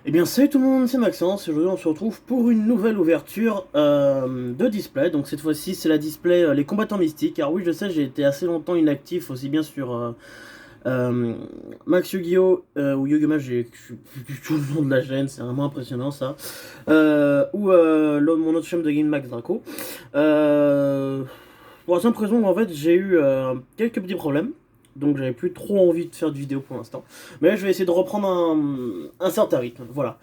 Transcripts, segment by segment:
Eh bien salut tout le monde, c'est Maxence, et aujourd'hui on se retrouve pour une nouvelle ouverture de display. Donc cette fois-ci c'est la display Les Combattants Mystiques. Alors oui je sais, j'ai été assez longtemps inactif aussi bien sur euh, Max Yu-Gi-Oh! Ou Yu-Gi-Oh! Match, j'ai plus tout le nom de la chaîne, c'est vraiment impressionnant ça. Ou mon autre chaîne de Game Max Draco. Pour la simple raison en fait j'ai eu quelques petits problèmes. Donc j'avais plus trop envie de faire de vidéo pour l'instant. Mais là, je vais essayer de reprendre un certain rythme. Voilà.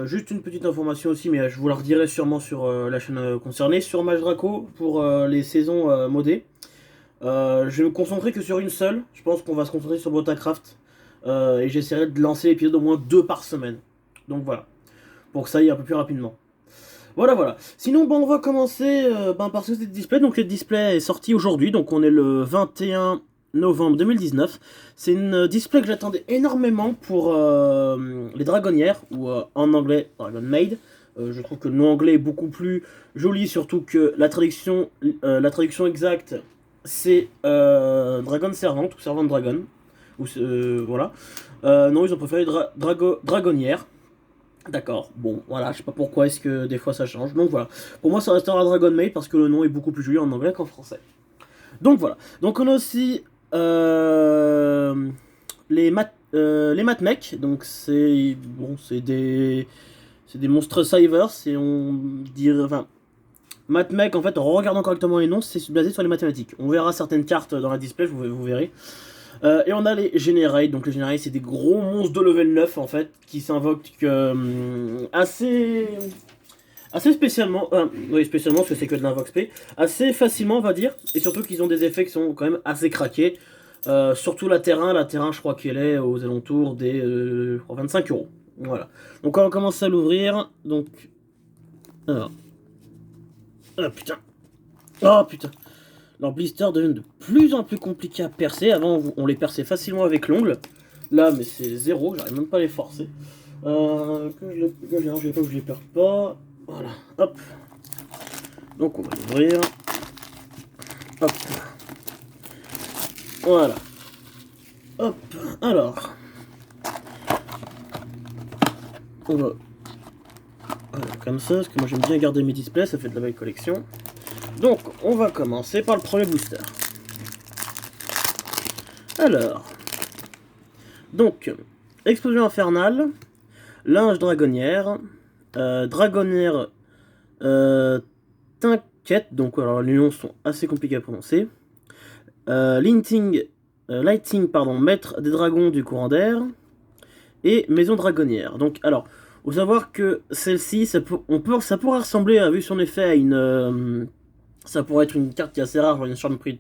Juste une petite information aussi, mais je vous la redirai sûrement sur la chaîne concernée. Sur Match Draco, pour les saisons modées, je vais me concentrer que sur une seule. Je pense qu'on va se concentrer sur Botacraft. Et j'essaierai de lancer l'épisode au moins 2 par semaine. Donc voilà. Pour que ça aille un peu plus rapidement. Voilà, voilà. Sinon, bon, on va commencer par ce display. Donc, le display est sorti aujourd'hui. Donc, on est le 21 novembre 2019. C'est une display que j'attendais énormément pour les Dragonnières, ou en anglais Dragon Maid. Je trouve que le nom anglais est beaucoup plus joli, surtout que la traduction exacte, c'est Dragon Servante ou Servante Dragon. Ou, voilà. Non, ils ont préféré Dragonnière. D'accord, bon, voilà, je sais pas pourquoi est-ce que des fois ça change. Donc voilà, pour moi ça restera Dragon Maid parce que le nom est beaucoup plus joli en anglais qu'en français. Donc voilà, donc on a aussi les mat mech, donc c'est bon, c'est des monstres savers et on dirait, enfin, mat mech en fait en regardant correctement les noms c'est basé sur les mathématiques. On verra certaines cartes dans la display, vous verrez. Et on a les Generate, donc les Generate c'est des gros monstres de level 9 en fait, qui s'invoquent assez spécialement, oui spécialement parce que c'est que de l'invox P, assez facilement on va dire, et surtout qu'ils ont des effets qui sont quand même assez craqués, surtout la terrain je crois qu'elle est aux alentours des 25 €. Voilà, donc on va commencer à l'ouvrir, donc, alors, ah putain, oh putain. Leurs blisters deviennent de plus en plus compliqués à percer. Avant, on les perçait facilement avec l'ongle. Là, mais c'est zéro, j'arrive même pas à les forcer. Que je les je les perds pas. Voilà, hop. Donc on va l'ouvrir. Hop. Voilà. Hop. Alors. On va. Voilà, comme ça, parce que moi j'aime bien garder mes displays, ça fait de la belle collection. Donc, on va commencer par le premier booster. Alors. Donc, explosion infernale. Linge dragonnière. Dragonnière T'inquiète, donc alors les noms sont assez compliqués à prononcer. Lighting, pardon, maître des dragons du courant d'air. Et maison dragonnière. Donc alors, faut savoir que celle-ci, ça pourrait ressembler, vu son effet, à une... ça pourrait être une carte qui est assez rare, genre une short print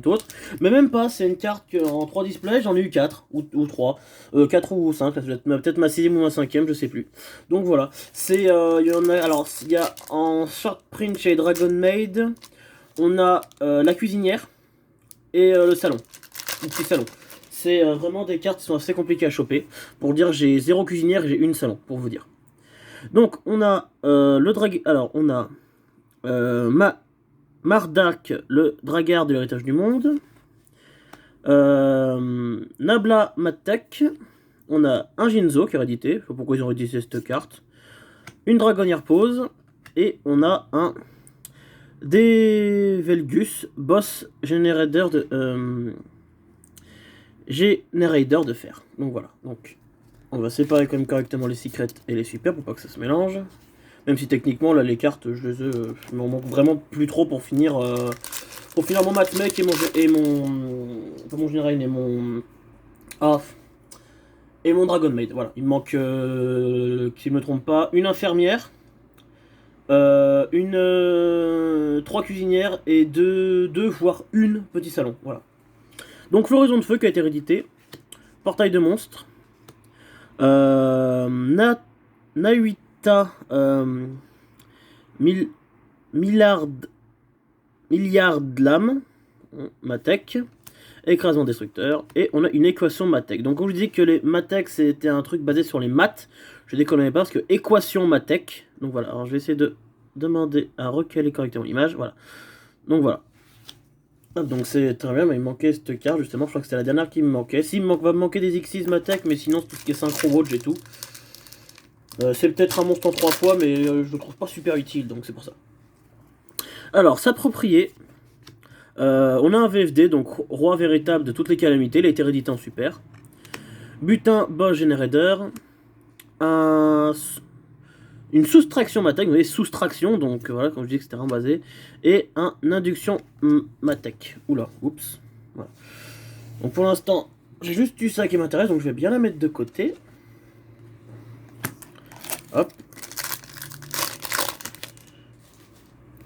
autre. Mais même pas, c'est une carte en 3 displays, j'en ai eu 4 ou 3. 4 ou 5, peut-être ma 6ème ou ma 5ème, je sais plus. Donc voilà, il y en a, alors, il y a en short print chez Dragon Maid, on a la cuisinière et le salon, le petit salon. C'est vraiment des cartes qui sont assez compliquées à choper. Pour dire, j'ai 0 cuisinière et j'ai une salon, pour vous dire. Donc, on a alors, on a Mardak, le dragueur de l'héritage du monde. Nabla Matek. On a un Jinzo qui est réédité. Je sais pas pourquoi ils ont réédité cette carte. Une dragonnière pose. Et on a un Develgus, boss générateur de fer. Donc voilà. Donc on va séparer quand même correctement les secrets et les super pour pas que ça se mélange. Même si techniquement là les cartes je m'en manque vraiment plus trop pour finir mon matmec et mon général et mon ah et mon Dragon Maid. Voilà, il me manque si je me trompe pas une infirmière, une 3 cuisinières et deux voire une petit salon. Voilà. Donc Floraison de feu qui a été réédité, portail de monstres, Nauita milliard de lames, Matek, écrasement destructeur, et on a une équation Matek. Donc on vous dit que les Matek c'était un truc basé sur les maths, je déconne pas parce que équation Matek, donc voilà, alors je vais essayer de demander à recaler correctement l'image, voilà. Donc voilà. Donc c'est très bien, mais il me manquait cette carte justement, je crois que c'était la dernière qui me manquait. Si, va me manquer des X6 Matek, mais sinon c'est tout ce qui est synchro watch et tout. C'est peut-être un monstre en 3 fois, mais je le trouve pas super utile, donc c'est pour ça. Alors, s'approprier. On a un VFD, donc roi véritable de toutes les calamités, il a été réédité en super. Butin, boss, générateur. Une soustraction Matek, vous voyez, soustraction, donc voilà, comme je dis que c'était un basé. Et un induction Matek. Oula, oups. Voilà. Donc pour l'instant, j'ai juste eu ça qui m'intéresse, donc je vais bien la mettre de côté. Hop.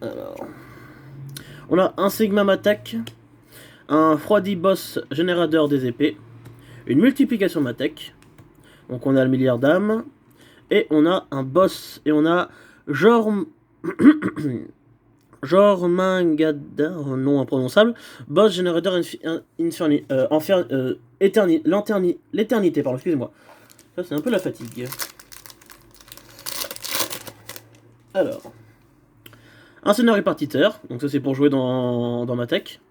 Alors. On a un Sigma Matek, un Froidi Boss générateur des épées, une multiplication Matek. Donc on a le milliard d'âmes. Et on a un boss. Et on a Jormungandr, nom imprononçable. Boss générateur l'éternité, pardon, excusez-moi. Ça c'est un peu la fatigue. Alors. Un sonneur répartiteur. Donc ça c'est pour jouer dans ma tech.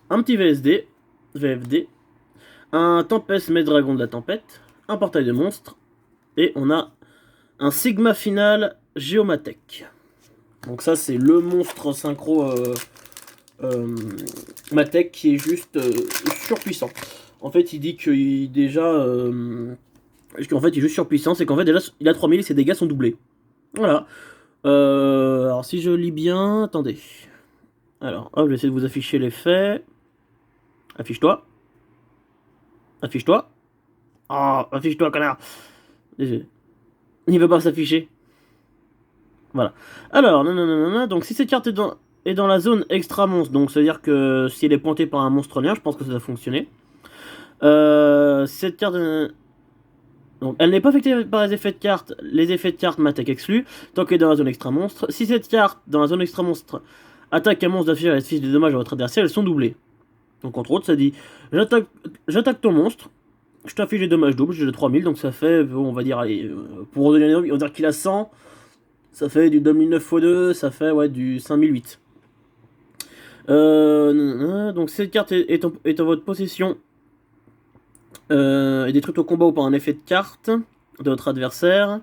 Un petit VFD. Un Tempest Maître Dragon de la Tempête. Un portail de monstres. Et on a un Sigma Final Geomatech. Donc ça c'est le monstre synchro Matek qui est juste surpuissant. En fait il dit qu'il déjà... qu'en fait il est juste surpuissant, c'est qu'en fait déjà il a 3000 et ses dégâts sont doublés. Voilà. Alors si je lis bien... Attendez. Alors hop, je vais essayer de vous afficher les faits. Affiche-toi. Affiche-toi. Oh, affiche-toi connard. Il veut pas s'afficher. Voilà. Alors, donc si cette carte est dans la zone extra monstre, donc c'est-à-dire que si elle est pointée par un monstre lien, je pense que ça va fonctionner. Cette carte... donc, elle n'est pas affectée par les effets de carte m'attaque exclus, tant qu'elle est dans la zone extra monstre. Si cette carte, dans la zone extra monstre, attaque un monstre d'affiche et affiche des dommages à votre adversaire, elles sont doublées. Donc entre autres, ça dit, j'attaque ton monstre, je t'affiche des dommages doubles, j'ai 3000, donc ça fait, on va dire, allez, pour redonner un on va dire qu'il a 100... Ça fait du 2009 x 2, ça fait ouais, du 5008. Donc cette carte est en votre possession et détruite au combat ou par un effet de carte de votre adversaire.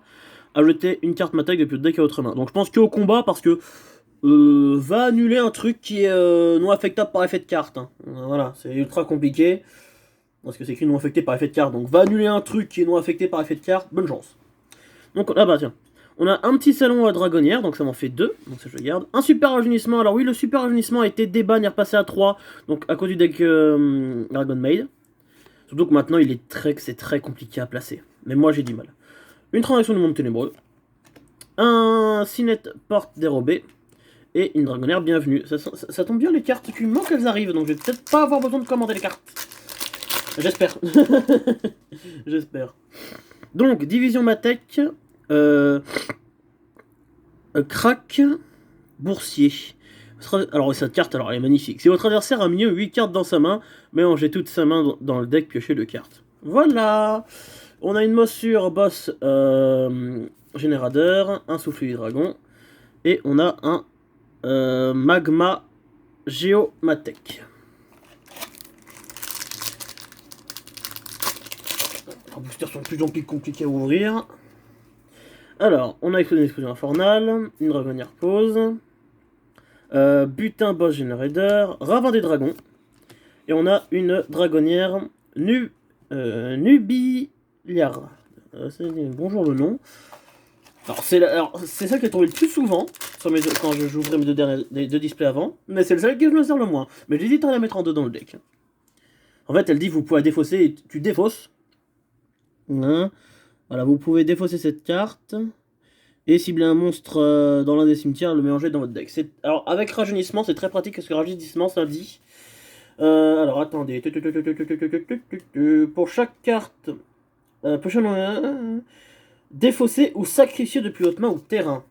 Ajoutez une carte m'attaque depuis le deck à votre main. Donc je pense qu'au combat parce que va annuler un truc qui est non affectable par effet de carte. Hein. Voilà, c'est ultra compliqué. Parce que c'est écrit non affecté par effet de carte. Donc va annuler un truc qui est non affecté par effet de carte. Bonne chance. Donc là bah tiens. On a un petit salon à dragonnière, donc ça m'en fait 2, donc ça je le garde. Un super rajeunissement, alors oui, le super rajeunissement a été déban, il est repassé à 3, donc à cause du deck Dragon Maid. Surtout que maintenant c'est très compliqué à placer, mais moi j'ai du mal. Une transaction du monde ténébreux, un Cinet porte dérobé, et une dragonnière bienvenue. Ça tombe bien, les cartes qui me manquent, elles arrivent, donc je vais peut-être pas avoir besoin de commander les cartes. J'espère. J'espère. Donc, division Matek... crack boursier. Alors cette carte, alors elle est magnifique. Si votre adversaire a mis 8 cartes dans sa main, mélangez toute sa main dans le deck, piochez 2 cartes. Voilà. On a une mossure boss générateur, un souffle du dragon, et on a un magma géomatech. Les boosters sont de plus en plus compliqués à ouvrir. Alors, on a une explosion infernale, une dragonnière pause, butin boss générateur, ravin des dragons, et on a une dragonnière nubiliar. Bonjour le nom. Alors c'est ça qui est tombé le plus souvent sur quand j'ouvrais mes deux displays avant, mais c'est le seul qui me sert le moins. Mais j'hésite à la mettre en deux dans le deck. En fait, elle dit vous pouvez défausser, et tu défausses. Voilà, vous pouvez défausser cette carte et cibler un monstre dans l'un des cimetières, le mélanger dans votre deck. Alors, avec rajeunissement, c'est très pratique parce que rajeunissement, ça dit. Alors, attendez. Pour chaque carte, défausser ou sacrifier depuis votre main ou terrain.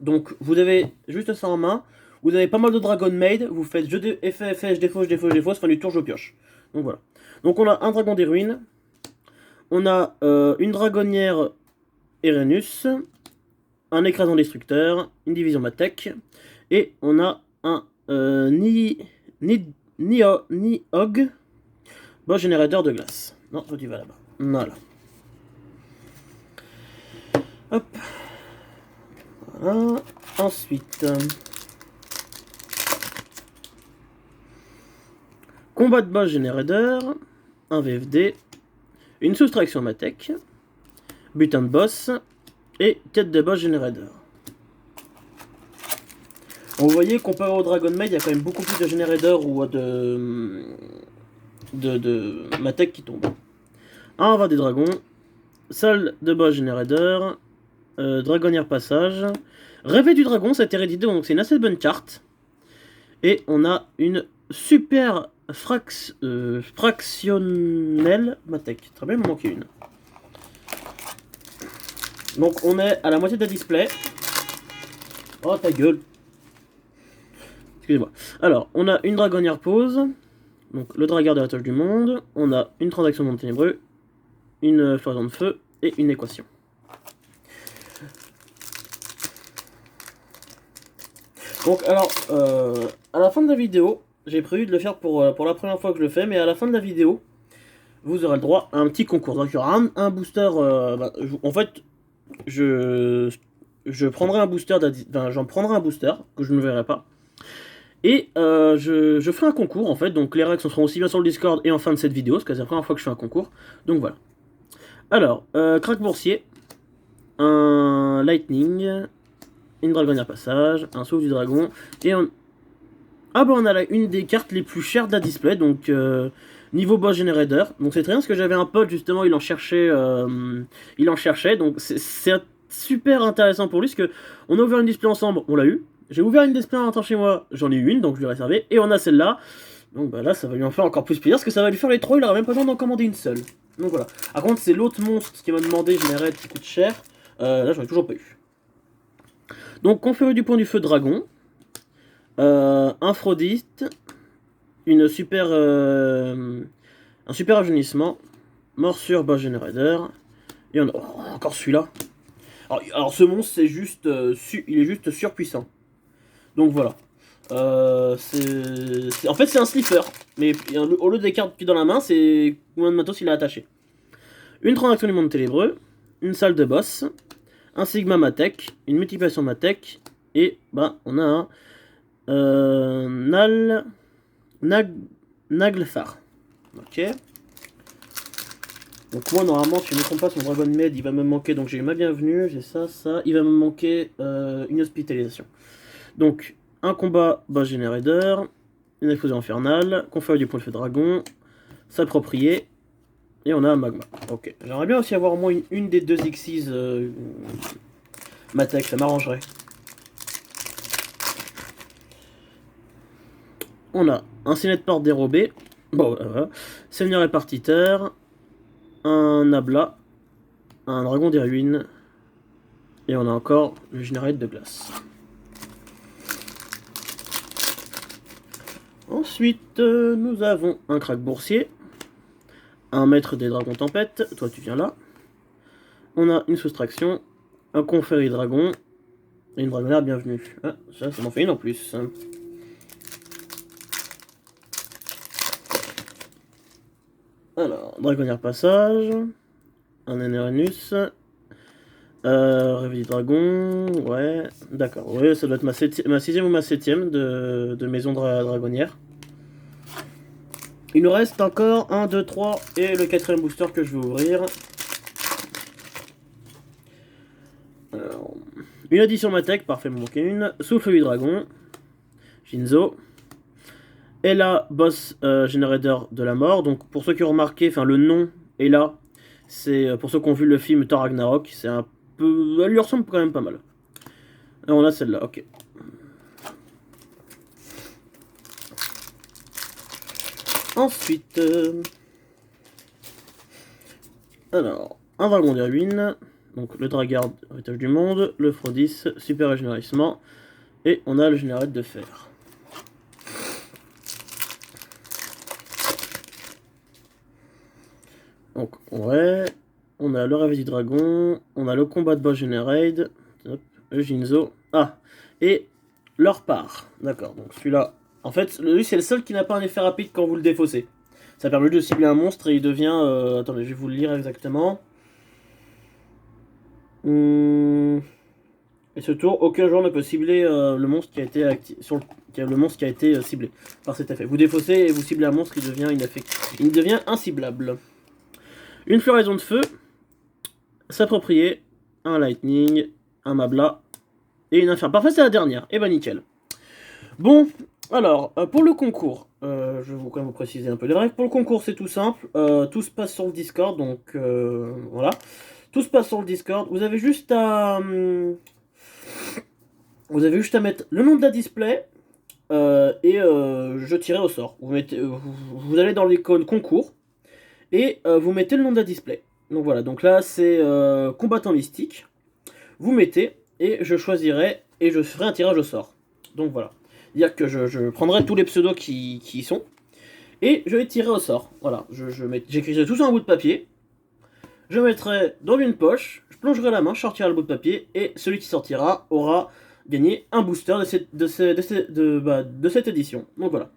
Donc, vous avez juste ça en main. Vous avez pas mal de Dragon Maid. Vous faites je défausse, fin du tour, je pioche. Donc, voilà. Donc, on a un dragon des ruines. On a une dragonnière Erenus, un écrasant destructeur, une division Matek, et on a un Nihog, boss générateur de glace. Non, toi tu vas là-bas. Voilà. Hop. Voilà. Ensuite, combat de boss générateur, un VFD, une soustraction Matek, butin de boss et quête de boss générateur. Vous voyez, comparé au Dragon Maid, il y a quand même beaucoup plus de générateurs ou de Matek qui tombent. Un envoi des dragons, salle de boss générateur, dragonnière passage, réveil du dragon, ça a été réédité, donc c'est une assez bonne carte. Et on a une super fractionnelle Matek. Très bien, il m'en manquait une. Donc on est à la moitié de la display. Oh ta gueule. Excusez-moi. Alors, on a une dragonnière pause. Donc le dragueur de la toche du monde. On a une transaction de monde ténébreux. Une floraison de feu. Et une équation. Donc alors, à la fin de la vidéo, j'ai prévu de le faire pour la première fois que je le fais, mais à la fin de la vidéo, vous aurez le droit à un petit concours. Donc il y aura un booster, en fait, je prendrai un booster, j'en prendrai un booster, que je ne verrai pas. Et je ferai un concours, en fait, donc les règles seront aussi bien sur le Discord et en fin de cette vidéo, parce que c'est la première fois que je fais un concours. Donc voilà. Alors, crack boursier, un lightning, une dragonnière passage, un souffle du dragon, et on... Ah bah on a là une des cartes les plus chères de la display, donc niveau boss generator. Donc c'est très bien parce que j'avais un pote justement, il en cherchait, donc c'est super intéressant pour lui parce que on a ouvert une display ensemble, on l'a eu. J'ai ouvert une display en rentrant chez moi, j'en ai eu une, donc je lui ai réservé, et on a celle-là. Donc bah là ça va lui en faire encore plus plaisir parce que ça va lui faire les trois, il aura même pas besoin d'en commander une seule. Donc voilà. Par contre c'est l'autre monstre qui m'a demandé Generate qui coûte cher. Là j'en ai toujours pas eu. Donc conférer du point du feu dragon. Un Phrodite, un super rajeunissement, morsure boss générateur, et on a encore celui-là. Alors ce monstre c'est juste, il est juste surpuissant. Donc voilà. En fait c'est un slipper, mais au lieu des cartes qui dans la main, c'est combien de matos il a attaché. Une transaction du monde ténébreux, une salle de boss, un Sigma Matek, une multiplication Matek, et bah on a un Naglfar. Ok. Donc moi normalement si je ne me trompe pas son Dragon Maid il va me manquer, donc j'ai ma bienvenue, j'ai ça, il va me manquer une hospitalisation. Donc un combat boss générateur, une explosion infernale, conférer du point de feu dragon, s'approprier, et on a un magma. Ok. J'aimerais bien aussi avoir au moins une des deux Xyz Matek, ça m'arrangerait. On a un Sénat de porte dérobé, bon, Seigneur répartiteur, un Nabla, un Dragon des ruines, et on a encore le Générate de glace. Ensuite, nous avons un crack boursier, un maître des dragons tempête, toi tu viens là. On a une soustraction, un confrérie dragon, et une dragonnière bienvenue. Ah, ça m'en fait une en plus. Alors, dragonnière passage, un Enerenus, réveil du dragon, ouais, d'accord, ouais, ça doit être ma 6ème ou ma 7ème de maison dragonnière. Il nous reste encore 1, 2, 3 et le 4ème booster que je vais ouvrir. Alors, une addition Matek, parfait, me manquait une, souffle du dragon, Shinzo. Ella, boss générateur de la mort. Donc pour ceux qui ont remarqué, enfin le nom Ella, c'est pour ceux qui ont vu le film Thor Ragnarok, c'est un peu, elle lui ressemble quand même pas mal. Et on a celle-là, ok. Ensuite, alors un dragon des ruines, donc le dragueur héritage du monde, le Phrodis, super régénérissement, et on a le générateur de fer. Donc, ouais, on a le réveil du dragon, on a le combat de boss Generate, le Jinzo, ah, et leur part, d'accord, donc celui-là, en fait, lui c'est le seul qui n'a pas un effet rapide quand vous le défaussez. Ça permet de cibler un monstre et il devient, attendez, je vais vous le lire exactement. ce tour, aucun joueur ne peut cibler le monstre qui a été le monstre qui a été ciblé par cet effet. Vous défaussez et vous ciblez un monstre, il devient inciblable. Une floraison de feu, s'approprier, un lightning, un mabla et une infernale. Parfois c'est la dernière, et bah nickel. Bon, alors, pour le concours, je vais quand même vous préciser un peu les règles. Pour le concours, c'est tout simple. Tout se passe sur le Discord, donc voilà. Tout se passe sur le Discord. Vous avez juste à mettre le nom de la display et je tirerai au sort. Vous allez dans l'icône concours et vous mettez le nom de la display. Donc voilà, donc là c'est combattant mystique. Vous mettez et je choisirai et je ferai un tirage au sort. Donc voilà. Dire que je prendrai tous les pseudos qui y sont et je vais tirer au sort. Voilà, j'écrirai tout sur un bout de papier. Je mettrai dans une poche, je plongerai la main, je sortirai le bout de papier et celui qui sortira aura gagné un booster de cette édition. Donc voilà.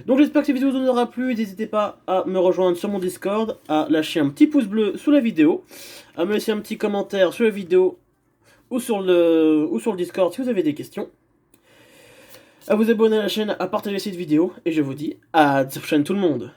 Donc j'espère que cette vidéo vous aura plu. N'hésitez pas à me rejoindre sur mon Discord, à lâcher un petit pouce bleu sous la vidéo, à me laisser un petit commentaire sur la vidéo ou sur le Discord si vous avez des questions. À vous abonner à la chaîne, à partager cette vidéo, et je vous dis à la prochaine tout le monde.